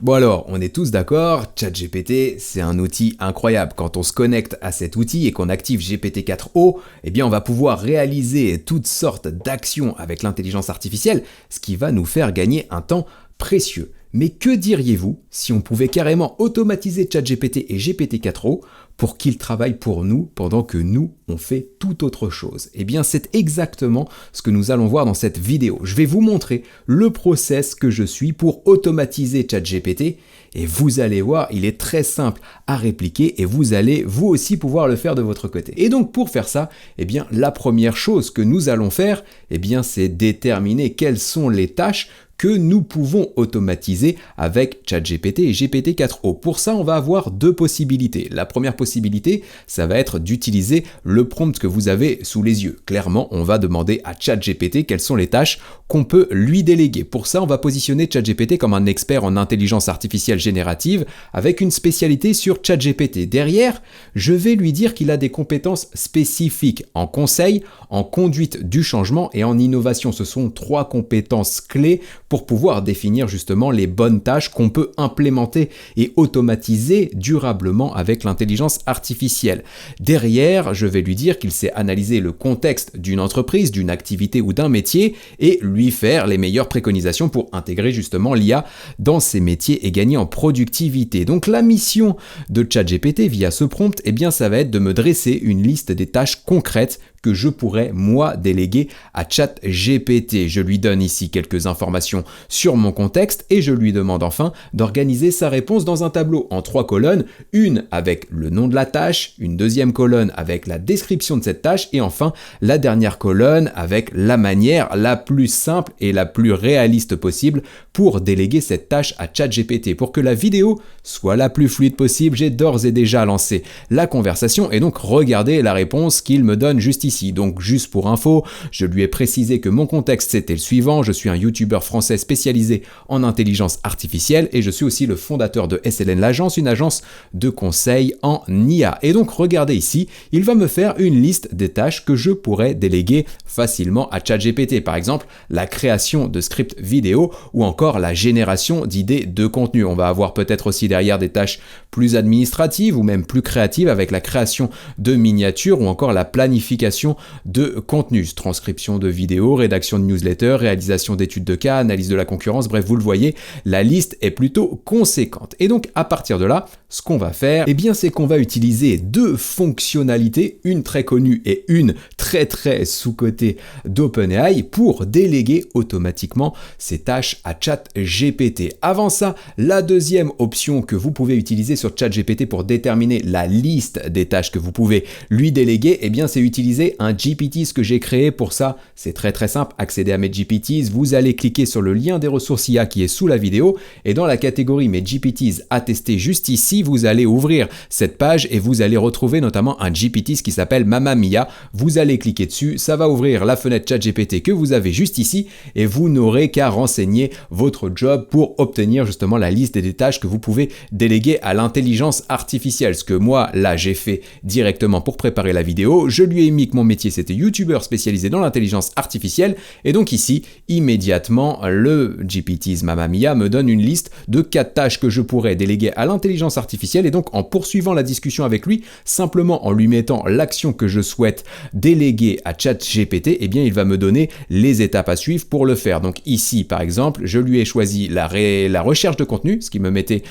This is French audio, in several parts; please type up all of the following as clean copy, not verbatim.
Bon alors, on est tous d'accord, ChatGPT, c'est un outil incroyable. Quand on se connecte à cet outil et qu'on active GPT-4o, eh bien on va pouvoir réaliser toutes sortes d'actions avec l'intelligence artificielle, ce qui va nous faire gagner un temps précieux. Mais que diriez-vous si on pouvait carrément automatiser ChatGPT et GPT-4o pour qu'ils travaillent pour nous pendant que nous, on fait tout autre chose? Eh bien, c'est exactement ce que nous allons voir dans cette vidéo. Je vais vous montrer le process que je suis pour automatiser ChatGPT et vous allez voir, il est très simple à répliquer et vous allez vous aussi pouvoir le faire de votre côté. Et donc, pour faire ça, eh bien, la première chose que nous allons faire, eh bien, c'est déterminer quelles sont les tâches que nous pouvons automatiser avec ChatGPT et GPT-4o. Pour ça, on va avoir deux possibilités. La première possibilité, ça va être d'utiliser le prompt que vous avez sous les yeux. Clairement, on va demander à ChatGPT quelles sont les tâches qu'on peut lui déléguer. Pour ça, on va positionner ChatGPT comme un expert en intelligence artificielle générative avec une spécialité sur ChatGPT. Derrière, je vais lui dire qu'il a des compétences spécifiques en conseil, en conduite du changement et en innovation. Ce sont trois compétences clés pour pouvoir définir justement les bonnes tâches qu'on peut implémenter et automatiser durablement avec l'intelligence artificielle. Derrière, je vais lui dire qu'il sait analyser le contexte d'une entreprise, d'une activité ou d'un métier et lui faire les meilleures préconisations pour intégrer justement l'IA dans ces métiers et gagner en productivité. Donc la mission de ChatGPT via ce prompt, eh bien ça va être de me dresser une liste des tâches concrètes que je pourrais, moi, déléguer à ChatGPT. Je lui donne ici quelques informations sur mon contexte et je lui demande enfin d'organiser sa réponse dans un tableau en 3 colonnes, une avec le nom de la tâche, une deuxième colonne avec la description de cette tâche et enfin la dernière colonne avec la manière la plus simple et la plus réaliste possible pour déléguer cette tâche à ChatGPT. Pour que la vidéo soit la plus fluide possible, j'ai d'ores et déjà lancé la conversation et donc regardez la réponse qu'il me donne juste ici. Donc juste pour info, je lui ai précisé que mon contexte c'était le suivant, je suis un youtubeur français spécialisé en intelligence artificielle et je suis aussi le fondateur de SLN l'agence, une agence de conseil en IA. Et donc regardez ici, il va me faire une liste des tâches que je pourrais déléguer facilement à ChatGPT. Par exemple, la création de scripts vidéo ou encore la génération d'idées de contenu. On va avoir peut-être aussi derrière des tâches plus administratives ou même plus créatives avec la création de miniatures ou encore la planification de contenu, transcription de vidéos, rédaction de newsletters, réalisation d'études de cas, analyse de la concurrence, bref, vous le voyez, la liste est plutôt conséquente. Et donc, à partir de là, ce qu'on va faire, eh bien, c'est qu'on va utiliser deux fonctionnalités, une très connue et une très sous-cotée d'OpenAI pour déléguer automatiquement ces tâches à ChatGPT. Avant ça, la deuxième option que vous pouvez utiliser sur ChatGPT pour déterminer la liste des tâches que vous pouvez lui déléguer, eh bien, c'est utiliser un GPTs que j'ai créé. Pour ça, c'est très simple, accéder à mes GPTs, vous allez cliquer sur le lien des ressources IA qui est sous la vidéo et dans la catégorie mes GPTs à tester juste ici, vous allez ouvrir cette page et vous allez retrouver notamment un GPTs qui s'appelle Mamma Mia. Vous allez cliquer dessus, ça va ouvrir la fenêtre ChatGPT que vous avez juste ici et vous n'aurez qu'à renseigner votre job pour obtenir justement la liste des tâches que vous pouvez déléguer à l'intelligence artificielle. Ce que moi, là, j'ai fait directement pour préparer la vidéo, je lui ai mis que mon métier c'était youtubeur spécialisé dans l'intelligence artificielle et donc ici immédiatement le GPTs Mamma Mia me donne une liste de 4 tâches que je pourrais déléguer à l'intelligence artificielle et donc en poursuivant la discussion avec lui, simplement en lui mettant l'action que je souhaite déléguer à ChatGPT, eh bien il va me donner les étapes à suivre pour le faire. Donc ici par exemple, je lui ai choisi la recherche de contenu, ce qui me mettait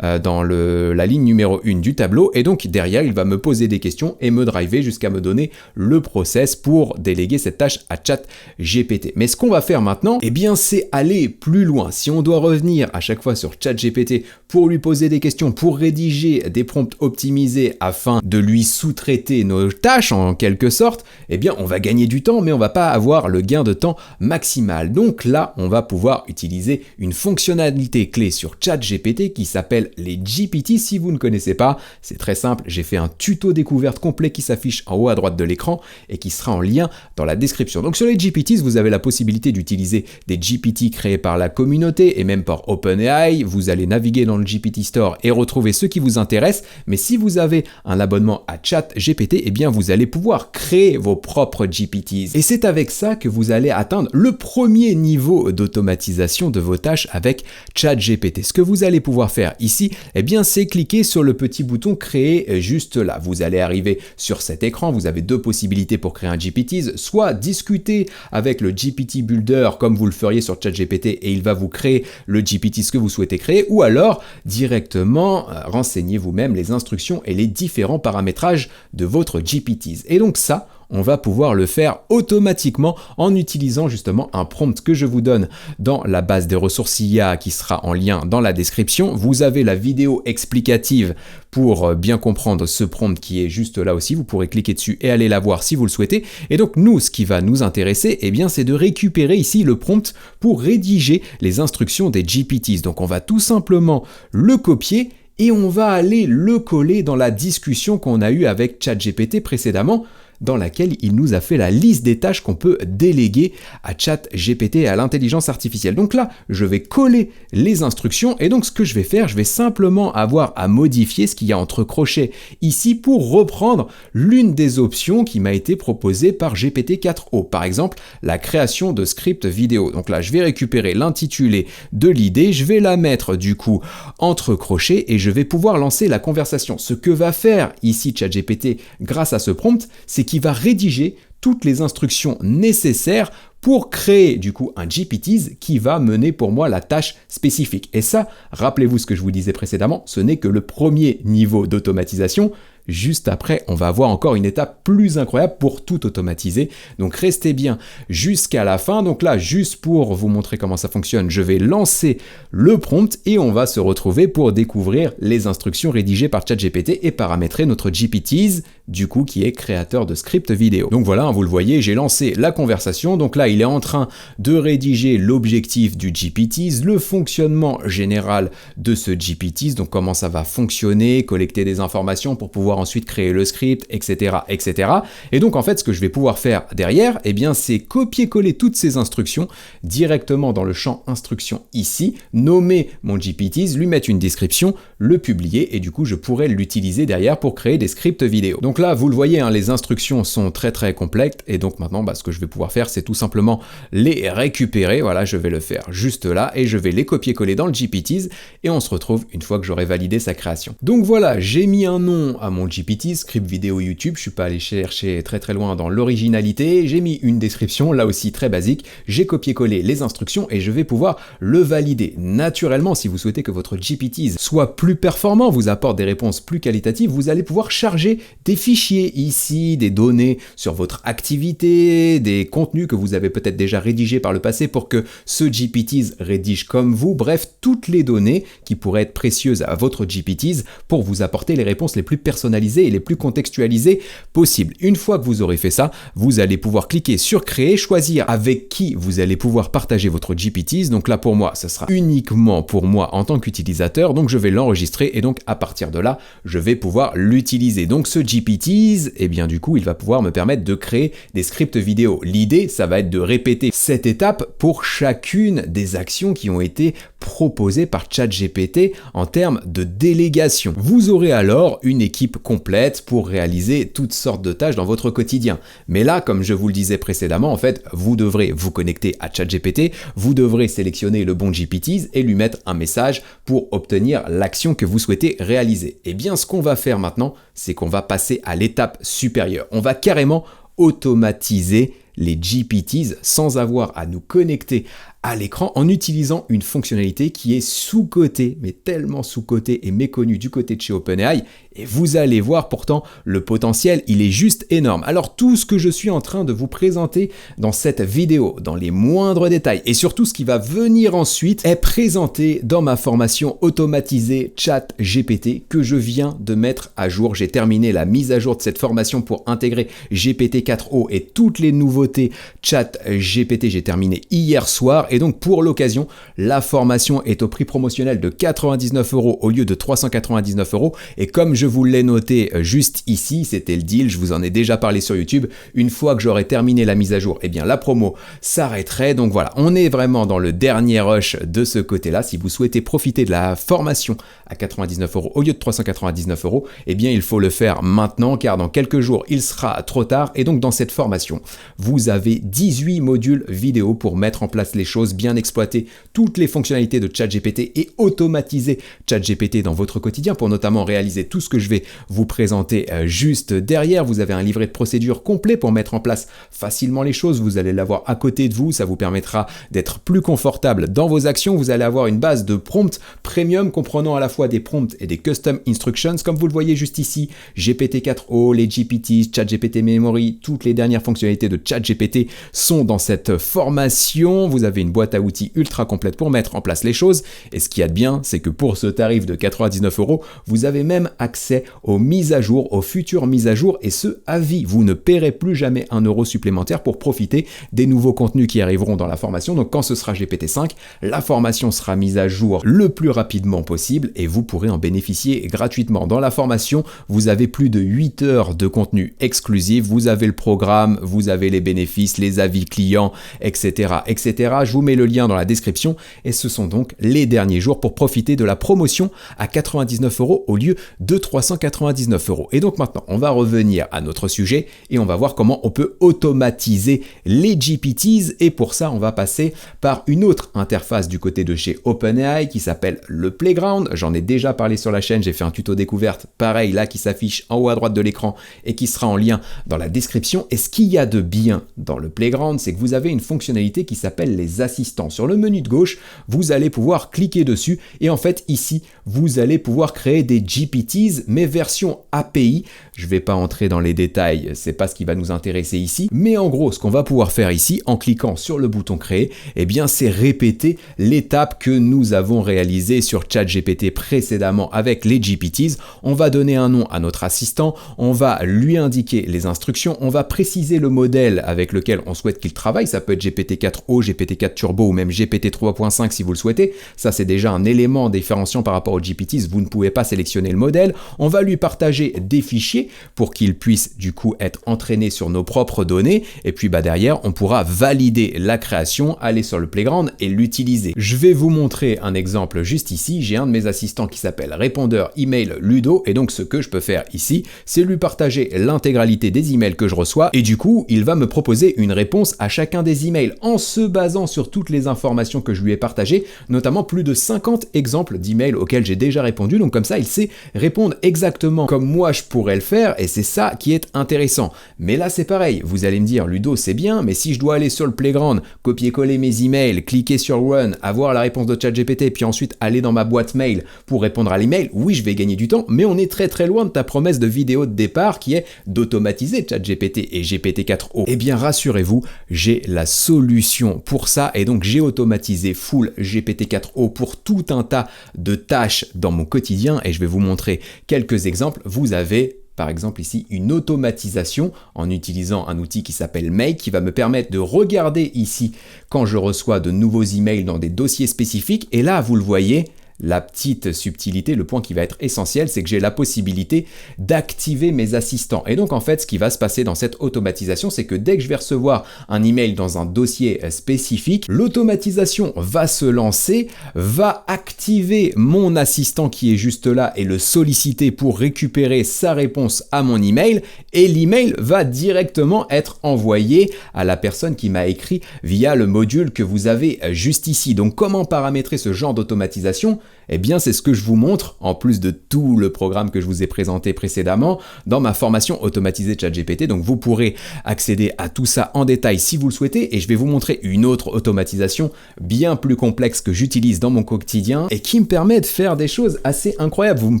dans la ligne numéro 1 du tableau et donc derrière il va me poser des questions et me driver jusqu'à me donner le process pour déléguer cette tâche à ChatGPT. Mais ce qu'on va faire maintenant, eh bien, c'est aller plus loin. Si on doit revenir à chaque fois sur ChatGPT pour lui poser des questions, pour rédiger des prompts optimisés afin de lui sous-traiter nos tâches en quelque sorte, eh bien, on va gagner du temps, mais on va pas avoir le gain de temps maximal. Donc là, on va pouvoir utiliser une fonctionnalité clé sur ChatGPT qui s'appelle les GPT. Si vous ne connaissez pas, c'est très simple. J'ai fait un tuto découverte complet qui s'affiche en haut à droite de l'écran et qui sera en lien dans la description. Donc sur les GPTs, vous avez la possibilité d'utiliser des GPT créés par la communauté et même par OpenAI. Vous allez naviguer dans le GPT Store et retrouver ce ce qui vous intéresse, mais si vous avez un abonnement à ChatGPT, eh bien vous allez pouvoir créer vos propres GPTs. Et c'est avec ça que vous allez atteindre le premier niveau d'automatisation de vos tâches avec ChatGPT. Ce que vous allez pouvoir faire ici, eh bien c'est cliquer sur le petit bouton créer juste là. Vous allez arriver sur cet écran, vous avez deux possibilités pour créer un GPT, soit discuter avec le GPT Builder comme vous le feriez sur ChatGPT et il va vous créer le GPT ce que vous souhaitez créer, ou alors directement renseigner vous-même les instructions et les différents paramétrages de votre GPT. Et donc ça, on va pouvoir le faire automatiquement en utilisant justement un prompt que je vous donne dans la base des ressources IA qui sera en lien dans la description. Vous avez la vidéo explicative pour bien comprendre ce prompt qui est juste là aussi. Vous pourrez cliquer dessus et aller la voir si vous le souhaitez. Et donc nous, ce qui va nous intéresser, eh bien, c'est de récupérer ici le prompt pour rédiger les instructions des GPTs. Donc on va tout simplement le copier et on va aller le coller dans la discussion qu'on a eue avec ChatGPT précédemment, dans laquelle il nous a fait la liste des tâches qu'on peut déléguer à ChatGPT et à l'intelligence artificielle. Donc là, je vais coller les instructions et donc ce que je vais faire, je vais simplement avoir à modifier ce qu'il y a entre crochets ici pour reprendre l'une des options qui m'a été proposée par GPT-4o. Par exemple, la création de scripts vidéo. Donc là, je vais récupérer l'intitulé de l'idée, je vais la mettre du coup entre crochets et je vais pouvoir lancer la conversation. Ce que va faire ici ChatGPT grâce à ce prompt, c'est qu'il va rédiger toutes les instructions nécessaires pour créer du coup un GPT qui va mener pour moi la tâche spécifique. Et ça, rappelez-vous ce que je vous disais précédemment, ce n'est que le premier niveau d'automatisation. Juste après, on va avoir encore une étape plus incroyable pour tout automatiser. Donc restez bien jusqu'à la fin. Donc là, juste pour vous montrer comment ça fonctionne, je vais lancer le prompt et on va se retrouver pour découvrir les instructions rédigées par ChatGPT et paramétrer notre GPTs, du coup, qui est créateur de script vidéo. Donc voilà, vous le voyez, j'ai lancé la conversation. Donc là, il est en train de rédiger l'objectif du GPTs, le fonctionnement général de ce GPTs, donc comment ça va fonctionner, collecter des informations pour pouvoir ensuite créer le script, etc., etc. Et donc en fait, ce que je vais pouvoir faire derrière, eh bien, c'est copier-coller toutes ces instructions directement dans le champ instructions ici, nommer mon GPTs, lui mettre une description, le publier, et du coup, je pourrais l'utiliser derrière pour créer des scripts vidéo. Donc là, vous le voyez, hein, les instructions sont très très complexes, et donc maintenant, ce que je vais pouvoir faire, c'est tout simplement les récupérer. Voilà, je vais le faire juste là, et je vais les copier-coller dans le GPTs, et on se retrouve une fois que j'aurai validé sa création. Donc voilà, j'ai mis un nom à mon GPT, script vidéo YouTube, je suis pas allé chercher très très loin dans l'originalité, j'ai mis une description, là aussi très basique, j'ai copié-collé les instructions et je vais pouvoir le valider. Naturellement, si vous souhaitez que votre GPT soit plus performant, vous apporte des réponses plus qualitatives, vous allez pouvoir charger des fichiers ici, des données sur votre activité, des contenus que vous avez peut-être déjà rédigés par le passé pour que ce GPT rédige comme vous, bref, toutes les données qui pourraient être précieuses à votre GPT pour vous apporter les réponses les plus personnalisées et les plus contextualisées possibles. Une fois que vous aurez fait ça, vous allez pouvoir cliquer sur créer, choisir avec qui vous allez pouvoir partager votre GPTs. Donc là, pour moi, ce sera uniquement pour moi en tant qu'utilisateur. Donc je vais l'enregistrer et donc à partir de là, je vais pouvoir l'utiliser. Donc ce GPTs, eh bien du coup, il va pouvoir me permettre de créer des scripts vidéo. L'idée, ça va être de répéter cette étape pour chacune des actions qui ont été proposées par ChatGPT en termes de délégation. Vous aurez alors une équipe complète pour réaliser toutes sortes de tâches dans votre quotidien. Mais là, comme je vous le disais précédemment, en fait, vous devrez vous connecter à ChatGPT, vous devrez sélectionner le bon GPTs et lui mettre un message pour obtenir l'action que vous souhaitez réaliser. Et bien, ce qu'on va faire maintenant, c'est qu'on va passer à l'étape supérieure. On va carrément automatiser les GPTs sans avoir à nous connecter à l'écran en utilisant une fonctionnalité qui est sous-cotée, mais tellement sous-cotée et méconnue du côté de chez OpenAI. Et vous allez voir pourtant le potentiel, il est juste énorme. Alors tout ce que je suis en train de vous présenter dans cette vidéo, dans les moindres détails, et surtout ce qui va venir ensuite, est présenté dans ma formation automatisée ChatGPT que je viens de mettre à jour. J'ai terminé la mise à jour de cette formation pour intégrer GPT-4o et toutes les nouveautés ChatGPT. J'ai terminé hier soir. Et donc pour l'occasion, la formation est au prix promotionnel de 99 € au lieu de 399 €. Et comme je vous l'ai noté juste ici, c'était le deal, je vous en ai déjà parlé sur YouTube, une fois que j'aurai terminé la mise à jour, eh bien la promo s'arrêterait. Donc voilà, on est vraiment dans le dernier rush de ce côté-là. Si vous souhaitez profiter de la formation à 99 € au lieu de 399 €, eh bien il faut le faire maintenant, car dans quelques jours, il sera trop tard. Et donc dans cette formation, vous avez 18 modules vidéo pour mettre en place les choses, bien exploiter toutes les fonctionnalités de ChatGPT et automatiser ChatGPT dans votre quotidien pour notamment réaliser tout ce que je vais vous présenter juste derrière. Vous avez un livret de procédures complet pour mettre en place facilement les choses. Vous allez l'avoir à côté de vous. Ça vous permettra d'être plus confortable dans vos actions. Vous allez avoir une base de prompts premium comprenant à la fois des prompts et des custom instructions. Comme vous le voyez juste ici, GPT-4o, les GPTs, ChatGPT Memory, toutes les dernières fonctionnalités de ChatGPT sont dans cette formation. Vous avez une boîte à outils ultra complète pour mettre en place les choses. Et ce qu'il y a de bien, c'est que pour ce tarif de 99 €, vous avez même accès aux mises à jour, aux futures mises à jour, et ce à vie. Vous ne paierez plus jamais 1 € supplémentaire pour profiter des nouveaux contenus qui arriveront dans la formation. Donc quand ce sera GPT-5, la formation sera mise à jour le plus rapidement possible et vous pourrez en bénéficier gratuitement. Dans la formation, vous avez plus de 8 heures de contenu exclusif. Vous avez le programme, vous avez les bénéfices, les avis clients, etc., etc. Je vous mets le lien dans la description et ce sont donc les derniers jours pour profiter de la promotion à 99 € au lieu de 399 €. Et donc maintenant, on va revenir à notre sujet et on va voir comment on peut automatiser les GPTs. Et pour ça, on va passer par une autre interface du côté de chez OpenAI qui s'appelle le Playground. J'en ai déjà parlé sur la chaîne, j'ai fait un tuto découverte, pareil là, qui s'affiche en haut à droite de l'écran et qui sera en lien dans la description. Et ce qu'il y a de bien dans le Playground, c'est que vous avez une fonctionnalité qui s'appelle les assistants. Sur le menu de gauche, vous allez pouvoir cliquer dessus et en fait ici, vous allez pouvoir créer des GPTs, mais version API. Je ne vais pas entrer dans les détails, c'est pas ce qui va nous intéresser ici, mais en gros, ce qu'on va pouvoir faire ici, en cliquant sur le bouton créer, eh bien c'est répéter l'étape que nous avons réalisée sur ChatGPT précédemment avec les GPTs. On va donner un nom à notre assistant, on va lui indiquer les instructions, on va préciser le modèle avec lequel on souhaite qu'il travaille. Ça peut être GPT-4o, GPT-4 Turbo ou même GPT 3.5 si vous le souhaitez. Ça, c'est déjà un élément différenciant par rapport aux GPTs. Vous ne pouvez pas sélectionner le modèle. On va lui partager des fichiers pour qu'il puisse du coup être entraîné sur nos propres données. Et puis derrière, on pourra valider la création, aller sur le Playground et l'utiliser. Je vais vous montrer un exemple juste ici. J'ai un de mes assistants qui s'appelle répondeur email Ludo. Et donc, ce que je peux faire ici, c'est lui partager l'intégralité des emails que je reçois. Et du coup, il va me proposer une réponse à chacun des emails en se basant sur toutes les informations que je lui ai partagées, notamment plus de 50 exemples d'emails auxquels j'ai déjà répondu. Donc comme ça, il sait répondre exactement comme moi je pourrais le faire et c'est ça qui est intéressant. Mais là, c'est pareil. Vous allez me dire, Ludo, c'est bien, mais si je dois aller sur le Playground, copier-coller mes emails, cliquer sur Run, avoir la réponse de ChatGPT, puis ensuite aller dans ma boîte mail pour répondre à l'email, oui, je vais gagner du temps, mais on est très très loin de ta promesse de vidéo de départ qui est d'automatiser ChatGPT et GPT-4o. Eh bien, rassurez-vous, j'ai la solution pour ça et donc j'ai automatisé full GPT-4o pour tout un tas de tâches dans mon quotidien et je vais vous montrer quelques exemples. Vous avez par exemple ici une automatisation en utilisant un outil qui s'appelle Make qui va me permettre de regarder ici quand je reçois de nouveaux emails dans des dossiers spécifiques et là vous le voyez, la petite subtilité, le point qui va être essentiel, c'est que j'ai la possibilité d'activer mes assistants. Et donc en fait, ce qui va se passer dans cette automatisation, c'est que dès que je vais recevoir un email dans un dossier spécifique, l'automatisation va se lancer, va activer mon assistant qui est juste là et le solliciter pour récupérer sa réponse à mon email et l'email va directement être envoyé à la personne qui m'a écrit via le module que vous avez juste ici. Donc comment paramétrer ce genre d'automatisation ? Eh bien, c'est ce que je vous montre, en plus de tout le programme que je vous ai présenté précédemment, dans ma formation automatisée ChatGPT. Donc, vous pourrez accéder à tout ça en détail si vous le souhaitez. Et je vais vous montrer une autre automatisation bien plus complexe que j'utilise dans mon quotidien et qui me permet de faire des choses assez incroyables. Vous me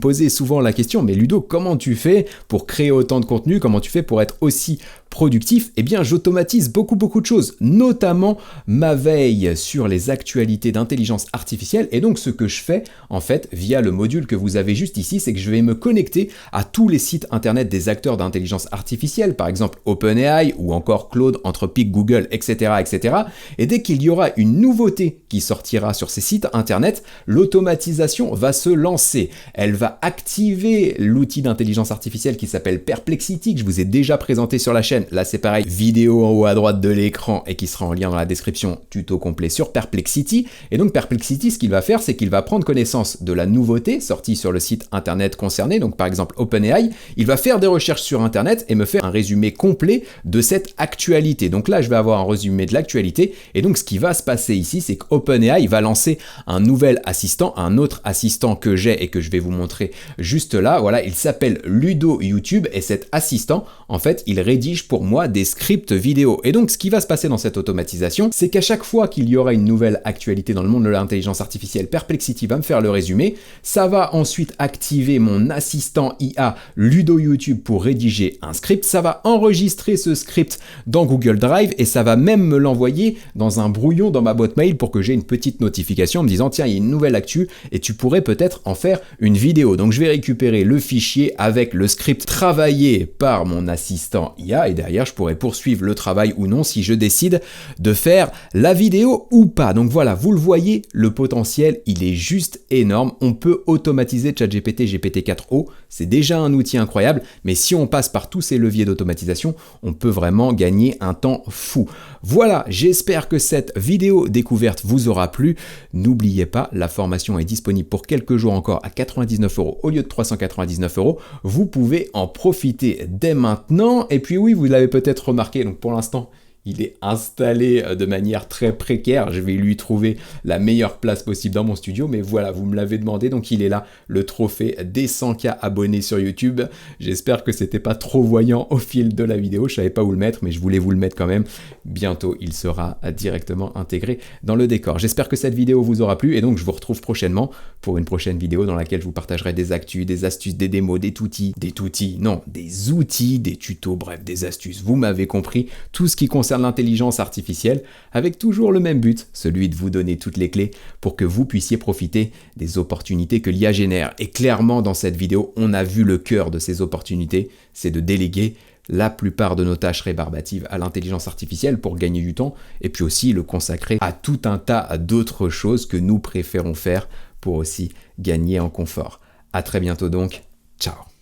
posez souvent la question, mais Ludo, comment tu fais pour créer autant de contenu? Comment tu fais pour être aussi productif? Eh bien, j'automatise beaucoup de choses, notamment ma veille sur les actualités d'intelligence artificielle. Et donc, ce que je fais, en fait, via le module que vous avez juste ici, c'est que je vais me connecter à tous les sites internet des acteurs d'intelligence artificielle, par exemple OpenAI ou encore Claude, Anthropic, Google, etc., etc. Et dès qu'il y aura une nouveauté qui sortira sur ces sites internet, l'automatisation va se lancer. Elle va activer l'outil d'intelligence artificielle qui s'appelle Perplexity, que je vous ai déjà présenté sur la chaîne. Là, c'est pareil, vidéo en haut à droite de l'écran et qui sera en lien dans la description, tuto complet sur Perplexity. Et donc Perplexity, ce qu'il va faire, c'est qu'il va prendre connaissance de la nouveauté sortie sur le site internet concerné, donc par exemple OpenAI. Il va faire des recherches sur internet et me faire un résumé complet de cette actualité. Donc là, je vais avoir un résumé de l'actualité. Et donc ce qui va se passer ici, c'est qu'OpenAI va lancer un nouvel assistant, un autre assistant que j'ai et que je vais vous montrer juste là. Voilà, il s'appelle Ludo YouTube et cet assistant, en fait, il rédige pour moi des scripts vidéo. Et donc, ce qui va se passer dans cette automatisation, c'est qu'à chaque fois qu'il y aura une nouvelle actualité dans le monde de l'intelligence artificielle, Perplexity va me faire le résumé. Ça va ensuite activer mon assistant IA Ludo YouTube pour rédiger un script. Ça va enregistrer ce script dans Google Drive et ça va même me l'envoyer dans un brouillon dans ma boîte mail pour que j'ai une petite notification me disant tiens, il y a une nouvelle actu et tu pourrais peut-être en faire une vidéo. Donc je vais récupérer le fichier avec le script travaillé par mon assistant IA et derrière je pourrais poursuivre le travail ou non si je décide de faire la vidéo ou pas. Donc voilà, vous le voyez, le potentiel il est juste énorme. On peut automatiser ChatGPT GPT-4o, c'est déjà un outil incroyable, mais si on passe par tous ces leviers d'automatisation, on peut vraiment gagner un temps fou. Voilà, j'espère que cette vidéo découverte vous aura plu. N'oubliez pas, la formation est disponible pour quelques jours encore à 99 € au lieu de 399 €. Vous pouvez en profiter dès maintenant. Et puis oui, vous l'avez peut-être remarqué, donc pour l'instant, il est installé de manière très précaire. Je vais lui trouver la meilleure place possible dans mon studio. Mais voilà, vous me l'avez demandé. Donc il est là, le trophée des 100K abonnés sur YouTube. J'espère que c'était pas trop voyant au fil de la vidéo. Je savais pas où le mettre, mais je voulais vous le mettre quand même. Bientôt, il sera directement intégré dans le décor. J'espère que cette vidéo vous aura plu. Et donc, je vous retrouve prochainement pour une prochaine vidéo dans laquelle je vous partagerai des actus, des astuces, des démos, des outils, des tutos, bref, des astuces. Vous m'avez compris. Tout ce qui concerne l'intelligence artificielle avec toujours le même but, celui de vous donner toutes les clés pour que vous puissiez profiter des opportunités que l'IA génère. Et clairement, dans cette vidéo, on a vu le cœur de ces opportunités, c'est de déléguer la plupart de nos tâches rébarbatives à l'intelligence artificielle pour gagner du temps et puis aussi le consacrer à tout un tas d'autres choses que nous préférons faire pour aussi gagner en confort. À très bientôt donc, ciao.